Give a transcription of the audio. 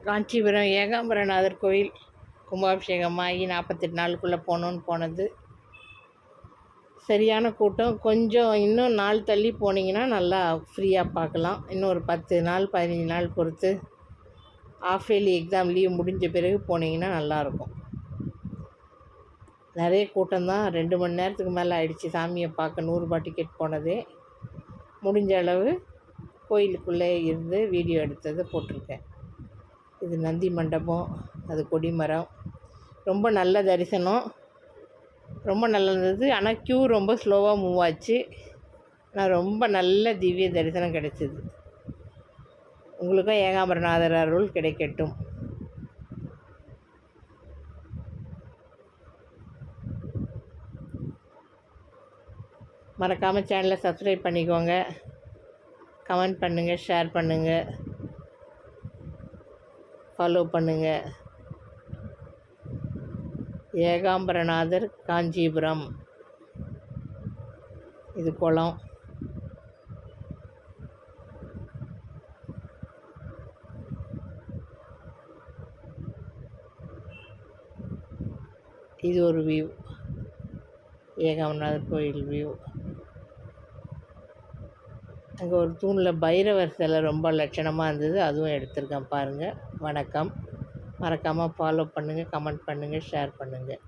காஞ்சிபுரம் ஏகாம்பரநாதர் கோயில் கும்பாபிஷேகமாகி 48 நாளுக்குள்ளே போனது. சரியான கூட்டம். கொஞ்சம் இன்னும் நாள் தள்ளி போனீங்கன்னா நல்லா ஃப்ரீயாக பார்க்கலாம். இன்னும் ஒரு 10 நாள் 15 நாள் பொறுத்து ஆஃப் இயர்லி எக்ஸாம் லீவ் முடிஞ்ச பிறகு போனீங்கன்னா நல்லாயிருக்கும். நிறைய கூட்டம்தான். 2 மணி நேரத்துக்கு மேலே ஆயிடுச்சு சாமியை பார்க்க 100 ரூபாய் டிக்கெட் போனதே. முடிஞ்ச அளவு கோயிலுக்குள்ளே இருந்து வீடியோ எடுத்ததை போட்டிருக்கேன். இது நந்தி மண்டபம், அது கொடிமரம். ரொம்ப நல்ல தரிசனம், ரொம்ப நல்லா இருந்தது. ஆனால் க்யூ ரொம்ப ஸ்லோவாக மூவ் ஆச்சு. ஆனால் ரொம்ப நல்ல திவ்ய தரிசனம் கிடைச்சிது. உங்களுக்கும் ஏகாம்பரநாதர் அருள் கிடைக்கட்டும். மறக்காமல் சேனலை சப்ஸ்கிரைப் பண்ணிக்கோங்க. கமெண்ட் பண்ணுங்கள், ஷேர் பண்ணுங்கள், ஃபாலோ பண்ணுங்கள். ஏகாம்பரநாதர் காஞ்சிபுரம். இது குளம். இது ஒரு வியூ, ஏகாம்பரநாதர் கோயில் வியூ. அங்கே ஒரு தூணில் பைரவர் சிலை ரொம்ப லட்சணமாக இருந்தது, அதுவும் எடுத்திருக்கேன் பாருங்கள். வணக்கம். மறக்காமல் ஃபாலோ பண்ணுங்கள், கமெண்ட் பண்ணுங்கள், ஷேர் பண்ணுங்கள்.